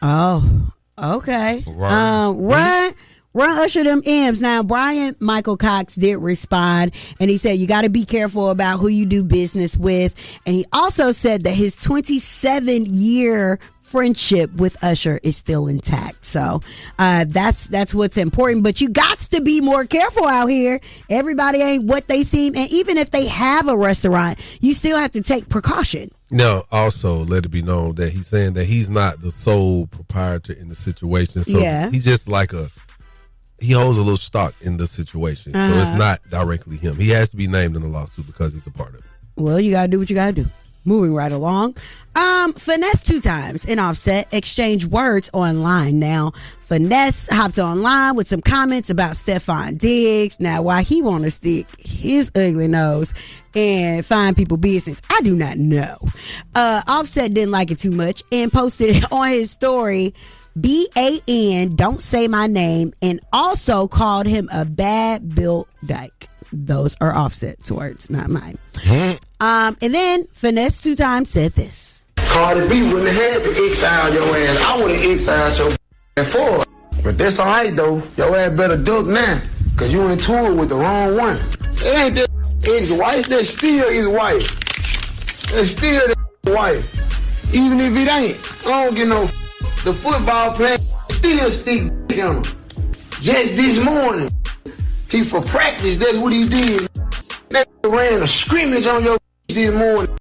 Oh, okay. Run Usher them M's. Now, Bryan-Michael Cox did respond, and he said you got to be careful about who you do business with. And he also said that his 27-year friendship with Usher is still intact. So that's what's important. But you got to be more careful out here. Everybody ain't what they seem. And even if they have a restaurant, you still have to take precaution. Now, also let it be known that he's saying that he's not the sole proprietor in the situation. So he's just like he holds a little stock in the situation. So it's not directly him. He has to be named in the lawsuit because he's a part of it. Well, you got to do what you got to do. Moving right along. Finesse 2 times and Offset exchanged words online. Now, Finesse hopped online with some comments about Stephon Diggs. Now, why he want to stick his ugly nose and find people business, I do not know. Offset didn't like it too much and posted it on his story, BAN, don't say my name, and also called him a bad built dyke. Those are Offset's words, not mine. And then Finesse 2 times said this. Cardi B wouldn't have had to exile your ass. I would have exiled your ass for. But that's all right, though. Your ass better duck now, because you in tour with the wrong one. It ain't that ex-wife. That's still his wife. That's still that wife. Even if it ain't. I don't get no. The football player still stick on him. Just this morning, he for practice, that's what he did. That ran a scrimmage on your this morning.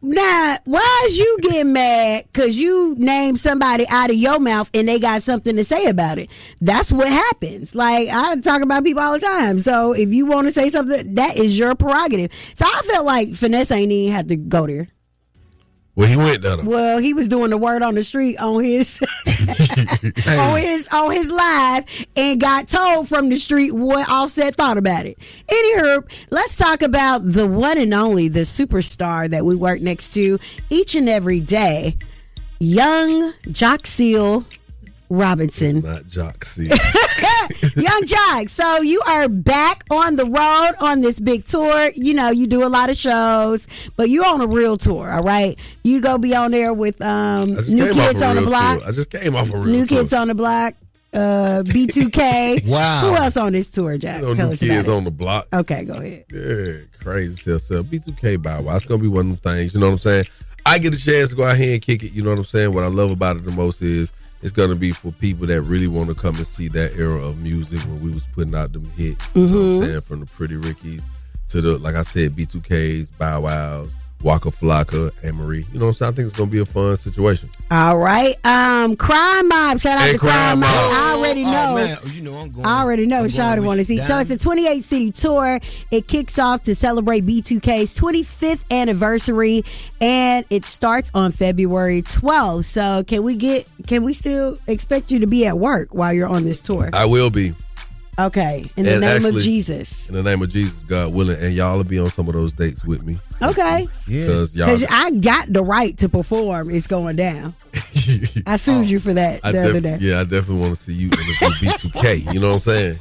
Now, why is you getting mad because you named somebody out of your mouth and they got something to say about it? That's what happens. Like, I talk about people all the time. So if you want to say something, that is your prerogative. So I felt like Finesse ain't even had to go there. Well, he went down. Well, he was doing the word on the street on his on his live and got told from the street what Offset thought about it. Anywho, let's talk about the one and only, the superstar that we work next to each and every day, young Jock Robinson. Not Jock Young Jock. So you are back on the road on this big tour. You know, you do a lot of shows, but you on a real tour, all right? You go be on there with New Kids on the Block. I just came off a real New tour. Kids on the Block, B2K. Wow. Who else on this tour, Jack? You know, Tell New us Kids about it. on the Block. Okay, go ahead. Yeah, crazy to yourself. B2K Bow Wow. It's going to be one of them things, you know what I'm saying? I get a chance to go out here and kick it, you know what I'm saying? What I love about it the most is It's going to be for people that really want to come and see that era of music when we was putting out them hits. You know what I'm saying? From the Pretty Rickies to the, like I said, B2Ks, Bow Wows, Waka Flocka, Anne Marie. You know what I'm saying? I think it's going to be a fun situation. All right. Crime Mob. Shout out to Crime Mob. I already know. Man. You know I'm going. I already know. Shawty want to see. So it's a 28-city tour. It kicks off to celebrate B2K's 25th anniversary, and it starts on February 12th. So can we still expect you to be at work while you're on this tour? I will be. Okay. In the name of Jesus. In the name of Jesus, God willing. And y'all will be on some of those dates with me. Okay. Because I got the right to perform. It's going down. I sued you for that the other day. Yeah, I definitely want to see you in the B2K. You know what I'm saying?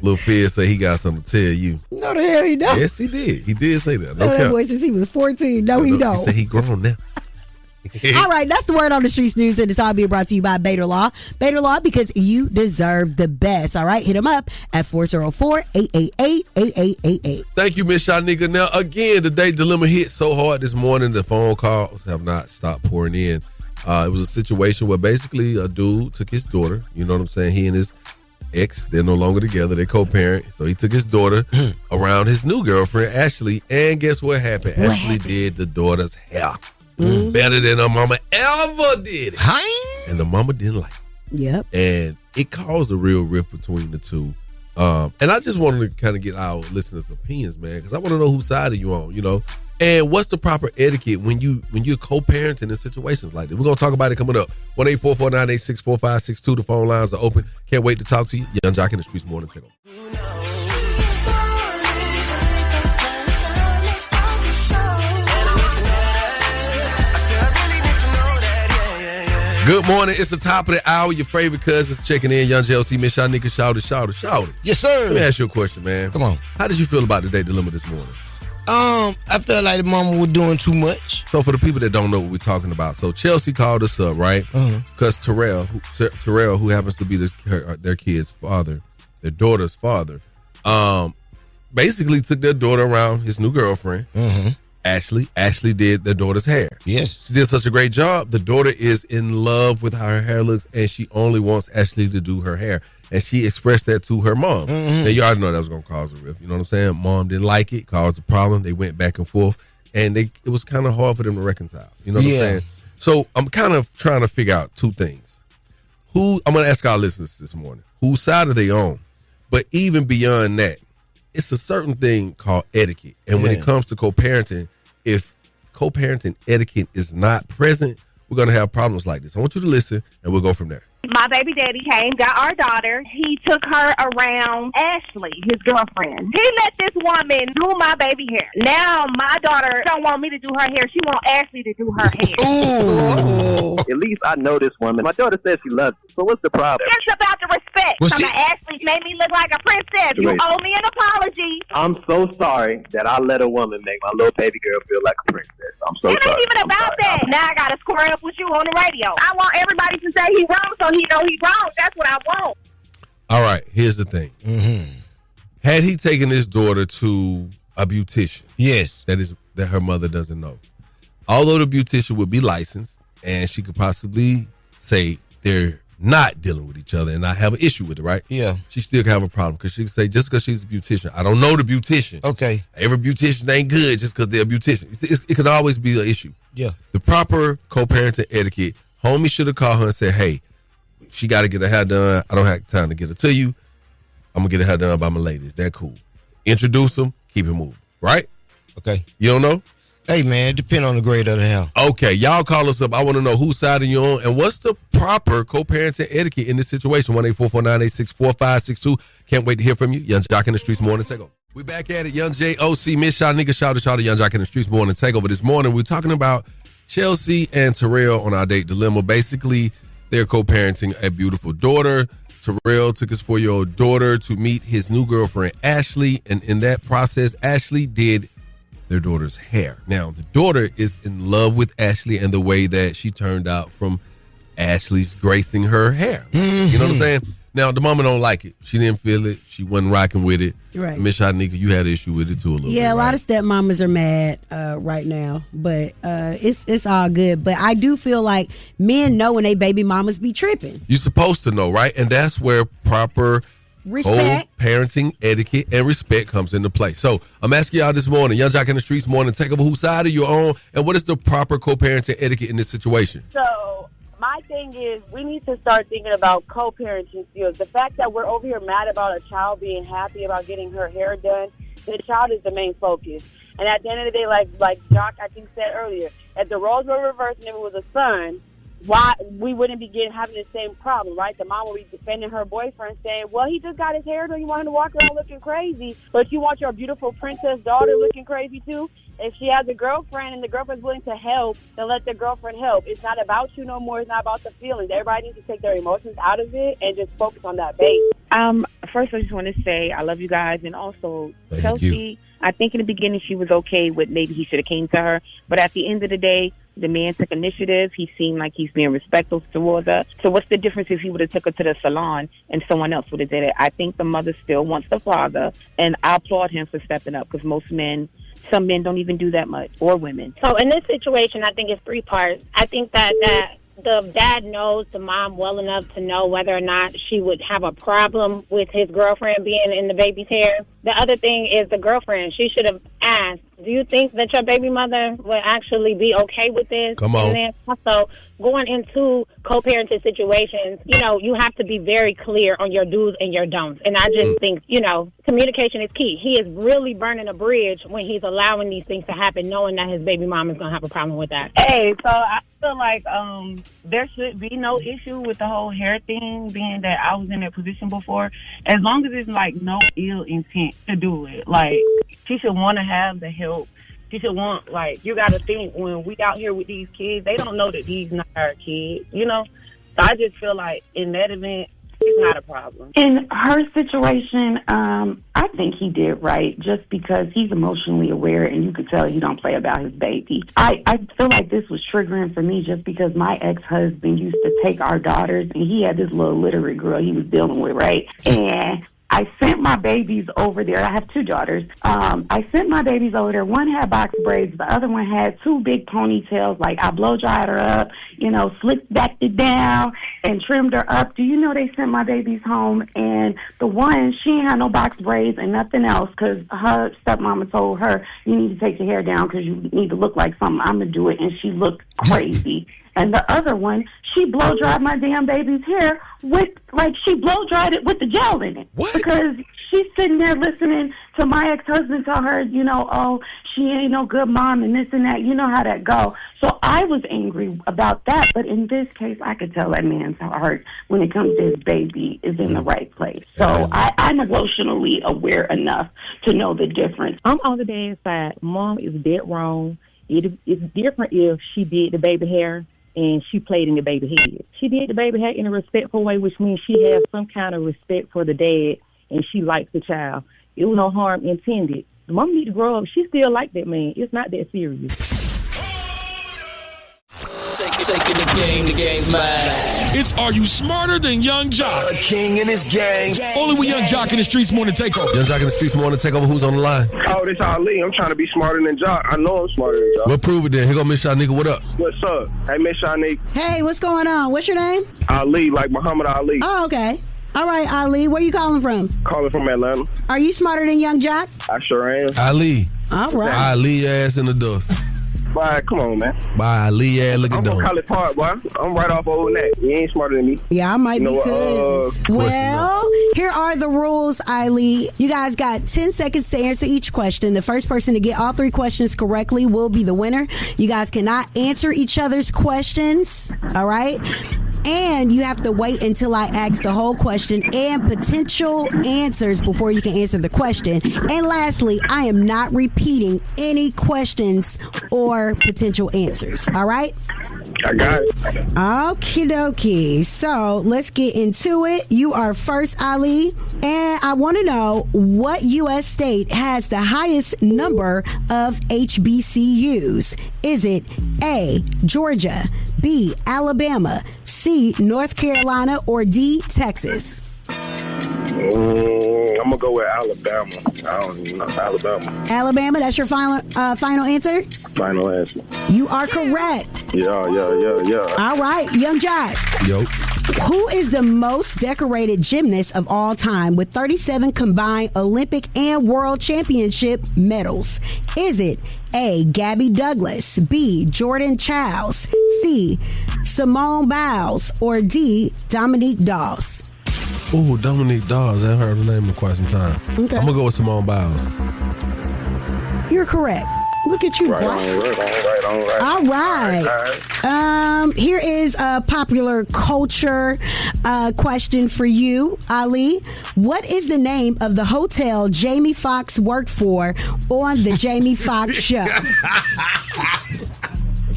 Lil Fizz say he got something to tell you. No, the hell he don't. Yes, he did. He did say that. No, that boy since he was 14. No, he don't. He said he grown now. All right, that's the word on the streets news, and it's all being brought to you by Bader Law. Bader Law, because you deserve the best. All right, hit them up at 404-888-8888. Thank you, Miss Shyneka. Now, again, the Date Dilemma hit so hard this morning, the phone calls have not stopped pouring in. It was a situation where basically a dude took his daughter. You know what I'm saying? He and his ex, they're no longer together. They co-parent. So he took his daughter around his new girlfriend, Ashley, and guess what happened? Ashley did the daughter's hair. Better than her mama ever did it. And the mama didn't like it. Yep. And it caused a real rift between the two. And I just wanted to kind of get our listeners' opinions, man, because I want to know whose side are you on, you know? And what's the proper etiquette when you're co-parenting in situations like this? We're going to talk about it coming up. 1-844-986-4562. The phone lines are open. Can't wait to talk to you. Young Jock in the Streetz Morning Takeover. Good morning. It's the top of the hour. Your favorite cousins checking in. Young JLC, Miss Shyneka, shout it. Yes, sir. Let me ask you a question, man. Come on. How did you feel about the Date Dilemma this morning? I felt like the mama was doing too much. So for the people that don't know what we're talking about, so Chelsea called us up, right? Because Terell, who happens to be their kid's father, their daughter's father, basically took their daughter around his new girlfriend. Ashley did their daughter's hair. Yes. She did such a great job. The daughter is in love with how her hair looks, and she only wants Ashley to do her hair. And she expressed that to her mom. Now, you already know that was going to cause a rift. You know what I'm saying? Mom didn't like it, caused a problem. They went back and forth, and it was kind of hard for them to reconcile. You know what I'm saying? So I'm kind of trying to figure out two things. I'm going to ask our listeners this morning, whose side are they on? But even beyond that, it's a certain thing called etiquette. And when it comes to co-parenting, if co-parenting etiquette is not present, we're going to have problems like this. I want you to listen, and we'll go from there. My baby daddy came, got our daughter. He took her around Ashley, his girlfriend. He let this woman do my baby hair. Now my daughter don't want me to do her hair. She want Ashley to do her hair. Ooh. At least I know this woman. My daughter says she loves it. So what's the problem? It's about the respect. Ashley made me look like a princess. You owe me an apology. I'm so sorry that I let a woman make my little baby girl feel like a princess. I'm so sorry. It ain't even about that. Now I got to square up with you on the radio. I want everybody to say he wrong so he know he wrong. That's what I want. All right, here's the thing. Had he taken his daughter to a beautician, that her mother doesn't know, although the beautician would be licensed and she could possibly say they're not dealing with each other and not have an issue with it, right? Yeah. She still could have a problem because she could say, just because she's a beautician, I don't know the beautician. Okay. Every beautician ain't good just because they're a beautician. It could always be an issue. Yeah. The proper co-parenting etiquette, homie should have called her and said, hey, she got to get her hair done. I don't have time to get her to you. I'm going to get her hair done by my lady. Is that cool? Introduce them, keep it moving, right? Okay. You don't know? Hey, man, it depends on the grade of the hair. Okay, y'all call us up. I want to know whose side are you on and what's the proper co-parenting etiquette in this situation. 1-844-986-4562. Can't wait to hear from you. Young Jock in the Streetz Morning Takeover. We back at it. Young J.O.C. Miss Shyneka, shout out Young Jock in the Streetz Morning Takeover. This morning, we're talking about Chelsea and Terell on our Date Dilemma. Basically, they're co-parenting a beautiful daughter. Terell took his 4-year-old daughter to meet his new girlfriend, Ashley. And in that process, Ashley did their daughter's hair. Now, the daughter is in love with Ashley and the way that she turned out from Ashley's gracing her hair. You know what I'm saying? Now, the mama don't like it. She didn't feel it. She wasn't rocking with it. Right. Miss Shyneka, you had an issue with it too a little bit. Yeah, a lot of stepmamas are mad right now, but it's all good. But I do feel like men know when they baby mamas be tripping. You're supposed to know, right? And that's where proper respect, parenting etiquette, and respect comes into play. So I'm asking y'all this morning, Young Jock in the Streets morning, Takeover, whose side are you on, and what is the proper co-parenting etiquette in this situation? So my thing is, we need to start thinking about co-parenting skills. The fact that we're over here mad about a child being happy about getting her hair done, the child is the main focus. And at the end of the day, like Jock, I think, said earlier, if the roles were reversed and if it was a son, why we wouldn't be having the same problem, right? The mom would be defending her boyfriend, saying, well, he just got his hair done. You want him to walk around looking crazy, but you want your beautiful princess daughter looking crazy too? If she has a girlfriend and the girlfriend's willing to help, then let the girlfriend help. It's not about you no more. It's not about the feelings. Everybody needs to take their emotions out of it and just focus on that base. First, I just want to say I love you guys, and also Thank Chelsea. you. I think in the beginning she was okay with maybe he should have came to her, but at the end of the day, the man took initiative. He seemed like he's being respectful towards her. So what's the difference if he would have took her to the salon and someone else would have did it? I think the mother still wants the father, and I applaud him for stepping up, because some men don't even do that much, or women. So in this situation, I think it's three parts. I think that the dad knows the mom well enough to know whether or not she would have a problem with his girlfriend being in the baby's hair. The other thing is the girlfriend. She should have asked, do you think that your baby mother would actually be okay with this? Come on. And then also, going into co-parenting situations, you have to be very clear on your do's and your don'ts. And I just think, communication is key. He is really burning a bridge when he's allowing these things to happen, knowing that his baby mom is going to have a problem with that. Hey, so I feel like there should be no issue with the whole hair thing, being that I was in that position before. As long as it's like no ill intent to do it. Like, she should want to have the help. She should want, you got to think, when we out here with these kids, they don't know that these not our kids, So I just feel like in that event, it's not a problem. In her situation, I think he did right, just because he's emotionally aware, and you could tell he don't play about his baby. I feel like this was triggering for me, just because my ex-husband used to take our daughters, and he had this little literary girl he was dealing with, right? And I sent my babies over there. I have two daughters. I sent my babies over there. One had box braids. The other one had two big ponytails. Like, I blow dried her up, slicked backed it down and trimmed her up. Do you know they sent my babies home? And the one, she ain't had no box braids and nothing else, because her stepmama told her, you need to take your hair down because you need to look like something. I'm going to do it. And she looked crazy. And the other one, she blow dried my damn baby's hair she blow dried it with the gel in it. What? Because she's sitting there listening to my ex-husband tell her, oh, she ain't no good mom and this and that. You know how that go. So I was angry about that. But in this case, I could tell that man's heart when it comes to his baby is in the right place. So I'm emotionally aware enough to know the difference. I'm on the dad's side. Mom is dead wrong. It's different if she did the baby hair and she played in the baby head. She did the baby hair in a respectful way, which means she has some kind of respect for the dad and she likes the child. It was no harm intended. The mom need to grow up. She still like that man. It's not that serious. Taking the game's mine. It's Are You Smarter Than Young Jock? A king in his gang. Only with Young Jock in the Streets morning takeover. Young Jock in the Streets morning takeover. Who's on the line? Oh, this Ali. I'm trying to be smarter than Jock. I know I'm smarter than Jock. We'll prove it then. Here go Miss Shyneka. What up? What's up? Hey, Miss Shyneka. Hey, what's going on? What's your name? Ali, like Muhammad Ali. Oh, okay. All right, Ali. Where you calling from? Calling from Atlanta. Are you smarter than Young Jock? I sure am. Ali. All right. Ali ass in the dust. Bye, come on, man. Bye, Ali ass looking dumb. I'm from College Park, boy. I'm right off Old Neck. You ain't smarter than me. Yeah, I might be cousins. Well, here are the rules, Ali. You guys got 10 seconds to answer each question. The first person to get all three questions correctly will be the winner. You guys cannot answer each other's questions, all right? And you have to wait until I ask the whole question and potential answers before you can answer the question. And lastly, I am not repeating any questions or potential answers. All right? I got it. Okie dokie. So let's get into it. You are first, Ali. And I want to know what U.S. state has the highest number of HBCUs. Is it A, Georgia, B, Alabama, C, North Carolina, or D, Texas? go with Alabama. I don't even know. Alabama. Alabama, that's your final answer? Final answer. You are correct. Yeah. All right, Young Jock. Yo. Who is the most decorated gymnast of all time with 37 combined Olympic and World Championship medals? Is it A, Gabby Douglas, B, Jordan Childs, C, Simone Biles, or D, Dominique Dawes? Oh, Dominique Dawes. I haven't heard her name in quite some time. Okay. I'm going to go with Simone Biles. You're correct. Look at you, boy. All right. Here is a popular culture question for you, Ali. What is the name of the hotel Jamie Foxx worked for on the Jamie Foxx show?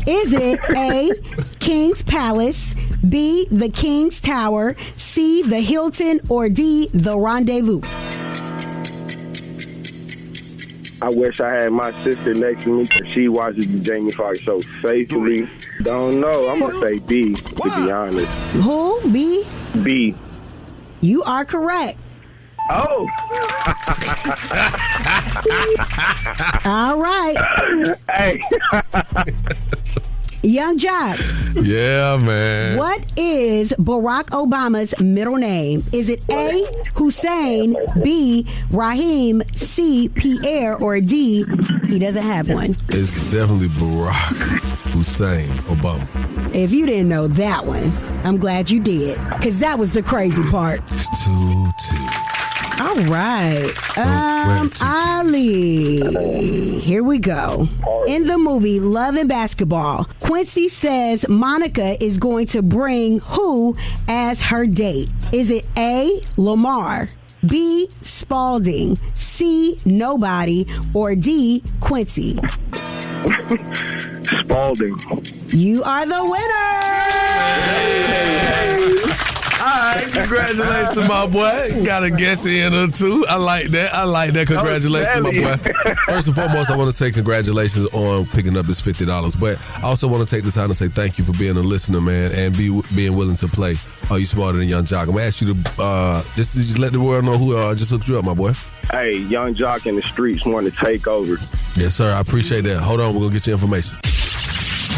Is it A, King's Palace, B, the King's Tower, C, the Hilton, or D, the Rendezvous? I wish I had my sister next to me because she watches the Jamie Foxx show faithfully. Don't know. I'm going to say B, to be honest. Who? B? B. You are correct. Oh. All right. Hey. Young Jock. Yeah, man. What is Barack Obama's middle name? Is it A, Hussein, B, Raheem, C, Pierre, or D, he doesn't have one? It's definitely Barack Hussein Obama. If you didn't know that one, I'm glad you did, because that was the crazy part. It's 2-2. All right. Ali, here we go. In the movie Love and Basketball, Quincy says Monica is going to bring who as her date? Is it A, Lamar, B, Spalding, C, nobody, or D, Quincy? Spalding. You are the winner. All right, congratulations to my boy. Got a guess in or two. I like that. Congratulations to my boy. First and foremost, I want to say congratulations on picking up this $50. But I also want to take the time to say thank you for being a listener, man, and being willing to play. Are you smarter than Young Jock? I'm going to ask you to just let the world know who just hooked you up, my boy. Hey, Young Jock in the Streetz want to take over. Yes, sir. I appreciate that. Hold on. We're going to get your information.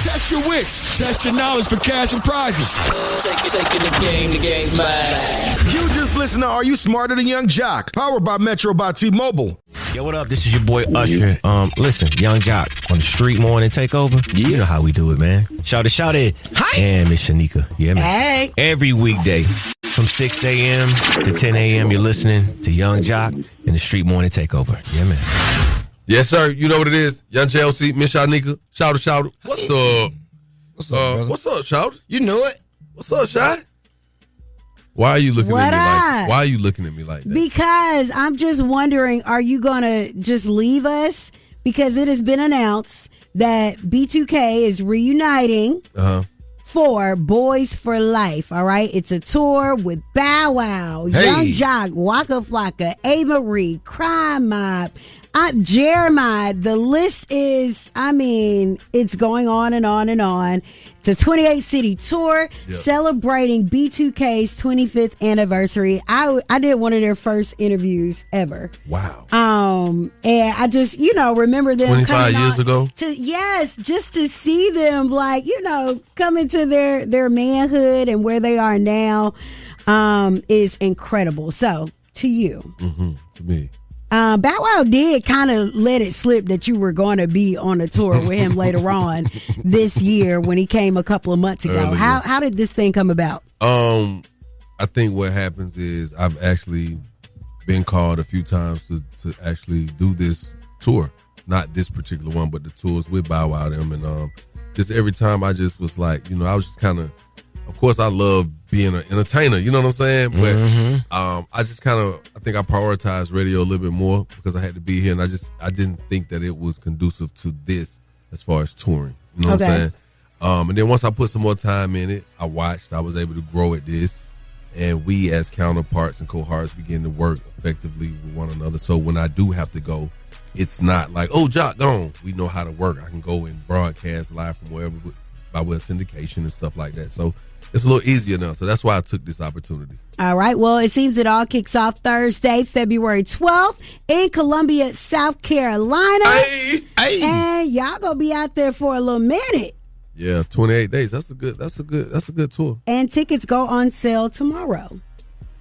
Test your wits. Test your knowledge for cash and prizes. Taking the game's mine. You just listen to Are You Smarter Than Young Jock? Powered by Metro by T-Mobile. Yo, what up? This is your boy Usher. Listen, Young Jock on the Street Morning Takeover. Yeah. You know how we do it, man. Shout it. Hi. And Miss Shyneka. Yeah, man. Hey. Every weekday from 6 a.m. to 10 a.m. you're listening to Young Jock in the Street Morning Takeover. Yeah, man. Yes, sir. You know what it is. Young JLC, Miss Shyneka. Shout it. What's up? What's up, Shout? You know it. What's up, Shy? Why are you looking at me like? Why are you looking at me like that? Because I'm just wondering, are you gonna just leave us? Because it has been announced that B2K is reuniting for Boys for Life. All right, it's a tour with Bow Wow, Young Jock, Waka Flocka, A. Marie, Crime Mob, Jeremiah. The list is, it's going on and on and on. It's a 28-city tour celebrating B2K's 25th anniversary. I did one of their first interviews ever. Wow. And I just, remember them 25 years ago. Just to see them come into their manhood and where they are now is incredible. So, to you. To me. Bow Wow did kind of let it slip that you were going to be on a tour with him later on this year when he came a couple of months ago. How did this thing come about? I think what happens is I've actually been called a few times to actually do this tour. Not this particular one, but the tours with Bow Wow them. And just every time I just was like, I was just kind of course I love being an entertainer, you know what I'm saying? But I just I think I prioritized radio a little bit more because I had to be here, and I didn't think that it was conducive to this as far as touring. You know what I'm saying? And then once I put some more time in it, I was able to grow at this, and we as counterparts and cohorts begin to work effectively with one another. So when I do have to go, it's not like, oh, Jock gone. We know how to work. I can go and broadcast live from wherever by way of syndication and stuff like that. So it's a little easier now. So that's why I took this opportunity. All right. Well, it seems it all kicks off Thursday, February 12th in Columbia, South Carolina. Hey. And y'all gonna be out there for a little minute. Yeah, 28 days. That's a good tour. And tickets go on sale tomorrow.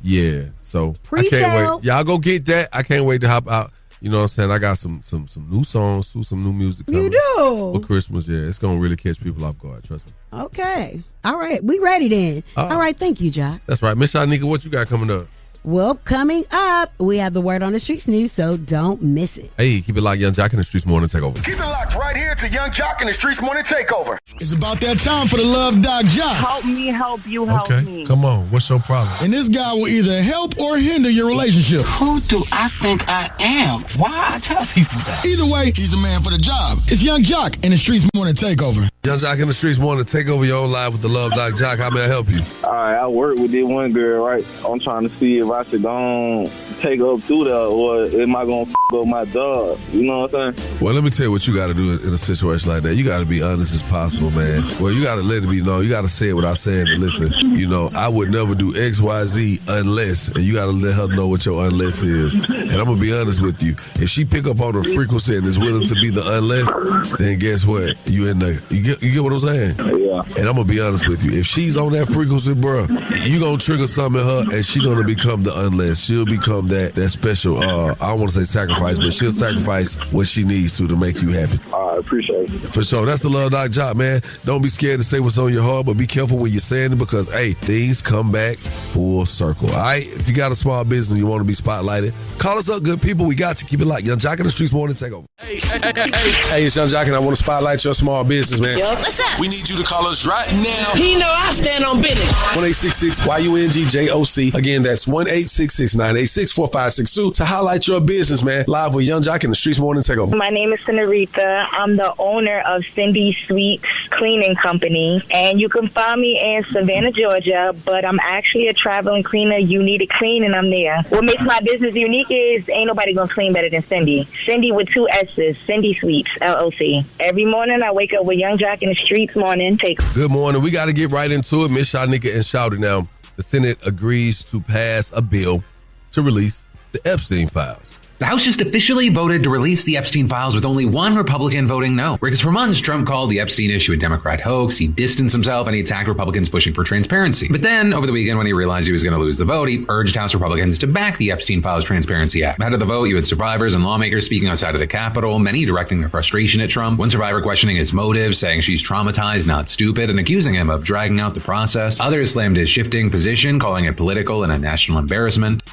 Yeah. So Pre-sale. I can't wait. Y'all go get that. I can't wait to hop out. You know what I'm saying? I got some new songs, some new music coming. You do? For Christmas, yeah. It's gonna really catch people off guard, trust me. Okay. All right. We ready then. All right. Thank you, Jock. That's right. Miss Shyneka, what you got coming up? Well, coming up, we have the Word on the Streets news, so don't miss it. Hey, keep it locked, Young Jock in the Streets Morning Takeover. Keep it locked right here to Young Jock in the Streets Morning Takeover. It's about that time for the Love Doc Jock. Help me, help you, help me. Come on. What's your problem? And this guy will either help or hinder your relationship. Who do I think I am? Why I tell people that? Either way, he's a man for the job. It's Young Jock in the Streets Morning Takeover. Young Jock in the Streets Morning Takeover. You're on live with the Love Doc Jock. How may I help you? All right, I work with this one girl, right? I'm trying to see if I should go on, take up through there, or am I going to up my job? You know what I'm saying? Well, let me tell you what you got to do in a situation like that. You got to be honest as possible, man. Well, you got to let it be known. You got to say it without saying it. Listen, you know, I would never do X, Y, Z unless, and you got to let her know what your unless is. And I'm going to be honest with you. If she pick up on the frequency and is willing to be the unless, then guess what? You in there. You get what I'm saying? Yeah. And I'm going to be honest with you. If she's on that frequency, bro, you going to trigger something in her and she going to become the unless. She'll become that special, I don't want to say sacrifice, but she'll sacrifice what she needs to make you happy. I appreciate it. For sure. That's the Love Doc Job, man. Don't be scared to say what's on your heart, but be careful when you're saying it because, hey, things come back full circle. All right? If you got a small business and you want to be spotlighted, call us up, good people. We got you. Keep it locked. Young Jock in the Streets Morning Takeover. Hey, it's Young Jock, and I want to spotlight your small business, man. Yo, what's up? We need you to call us right now. He know I stand on business. 1-866-YUNGJOC. Again, that's 1-866-986-4562 to highlight your business, man. Live with Young Jock in the Streets Morning Takeover. My name is Senorita. I'm the owner of Cindy Sweets Cleaning Company, and you can find me in Savannah, Georgia, but I'm actually a traveling cleaner. You need it clean, and I'm there. What makes my business unique is ain't nobody gonna clean better than Cindy. Cindy with 2 S's, Cindy Sweets, LLC. Every morning I wake up with Young Jock in the Streets Morning Takeover. Good morning. We got to get right into it. Miss Shyneka and Shouty now. The Senate agrees to pass a bill to release the Epstein files. The House just officially voted to release the Epstein files with only one Republican voting no. Because for months, Trump called the Epstein issue a Democrat hoax. He distanced himself and he attacked Republicans pushing for transparency. But then, over the weekend, when he realized he was going to lose the vote, he urged House Republicans to back the Epstein Files Transparency Act. Ahead of the vote, you had survivors and lawmakers speaking outside of the Capitol, many directing their frustration at Trump. One survivor questioning his motives, saying she's traumatized, not stupid, and accusing him of dragging out the process. Others slammed his shifting position, calling it political and a national embarrassment.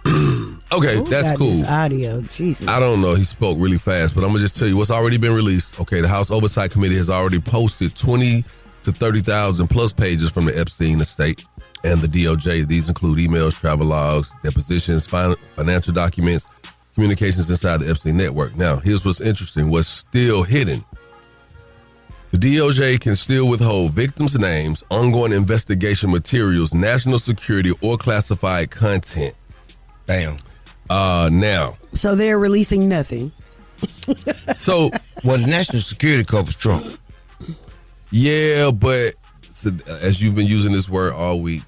Okay, that's cool. This audio, Jesus. I don't know. He spoke really fast, but I'm going to just tell you what's already been released. Okay, the House Oversight Committee has already posted 20 to 30,000 plus pages from the Epstein estate and the DOJ. These include emails, travel logs, depositions, financial documents, communications inside the Epstein network. Now, here's what's interesting. What's still hidden. The DOJ can still withhold victims' names, ongoing investigation materials, national security, or classified content. Bam. Now. So they're releasing nothing. So. Well, the national security covers Trump. Yeah, but as you've been using this word all week,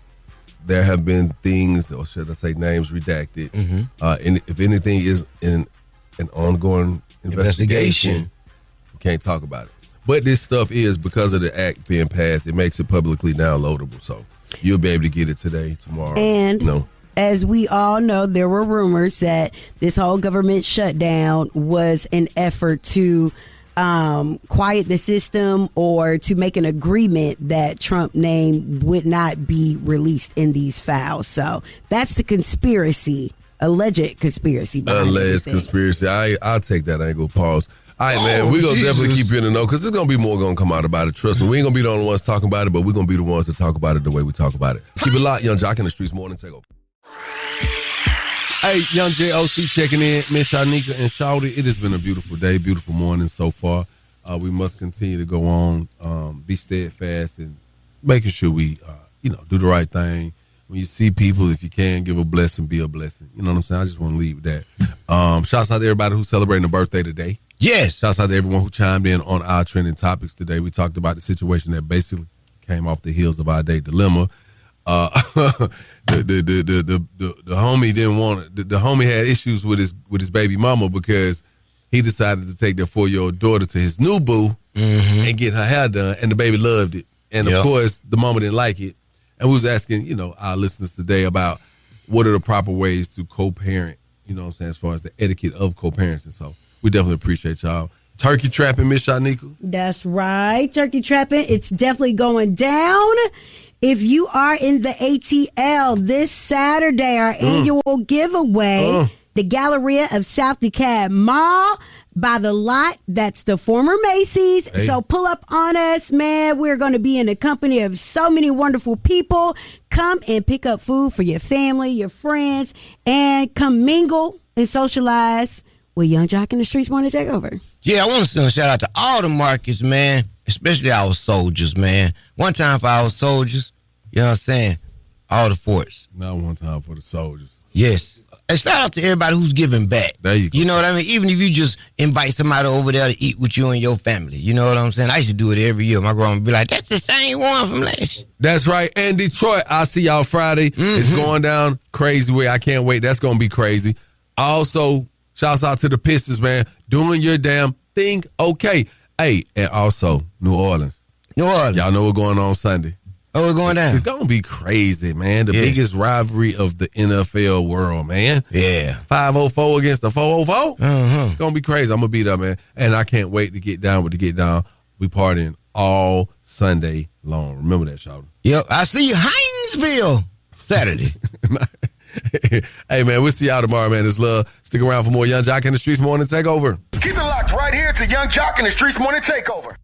there have been things, or should I say names, redacted. Mm-hmm. And if anything is in an ongoing investigation, you can't talk about it. But this stuff is, because of the act being passed, it makes it publicly downloadable. So you'll be able to get it today, tomorrow. And as we all know, there were rumors that this whole government shutdown was an effort to quiet the system or to make an agreement that Trump name would not be released in these files. So that's the conspiracy, alleged conspiracy. Alleged conspiracy. I'll take that angle. Pause. All right, man, we're going to definitely keep you in the know because there's going to be more going to come out about it. Trust me, we ain't going to be the only ones talking about it, but we're going to be the ones that talk about it the way we talk about it. Keep it locked, Young Jock in the Streets Morning Takeover. Hey, Young JOC checking in, Miss Shyneka and Shouty. It has been a beautiful day, beautiful morning so far. We must continue to go on, be steadfast, and making sure we, do the right thing. When you see people, if you can, give a blessing, be a blessing. You know what I'm saying? I just want to leave with that. Shouts out to everybody who's celebrating a birthday today. Yes. Shouts out to everyone who chimed in on our trending topics today. We talked about the situation that basically came off the heels of our date dilemma. The homie didn't want it. The homie had issues with his baby mama because he decided to take their 4-year-old daughter to his new boo and get her hair done, and the baby loved it. And of course, the mama didn't like it. And we was asking, our listeners today about what are the proper ways to co-parent, you know what I'm saying, as far as the etiquette of co-parenting. So we definitely appreciate y'all. Turkey trapping, Miss Shyneka. That's right. Turkey trapping. It's definitely going down. If you are in the ATL this Saturday, our annual giveaway, the Galleria of South DeKalb Mall by the lot. That's the former Macy's. Hey. So pull up on us, man. We're going to be in the company of so many wonderful people. Come and pick up food for your family, your friends, and come mingle and socialize with Young Jock in the Streetz Morning Takeover. Yeah, I want to send a shout out to all the markets, man, especially our soldiers, man. One time for our soldiers, you know what I'm saying? All the forts. Not one time for the soldiers. Yes. And shout out to everybody who's giving back. There you go. You know what I mean? Even if you just invite somebody over there to eat with you and your family. You know what I'm saying? I used to do it every year. My grandma would be like, that's the same one from last year. That's right. And Detroit, I'll see y'all Friday. It's going down crazy way. I can't wait. That's going to be crazy. Also, shouts out to the Pistons, man. Doing your damn thing. Okay. Hey, and also, New Orleans. New Orleans. Y'all know what's going on Sunday. Oh, it's going down. It's going to be crazy, man. The biggest rivalry of the NFL world, man. Yeah. 504 against the 404. It's going to be crazy. I'm going to be there, man. And I can't wait to get down with the Get Down. We partying all Sunday long. Remember that, y'all. Yep. I see you Hinesville Saturday. Hey, man, we'll see y'all tomorrow, man. It's love. Stick around for more Young Jock in the Streetz Morning Takeover. Keep it locked right here to Young Jock in the Streetz Morning Takeover.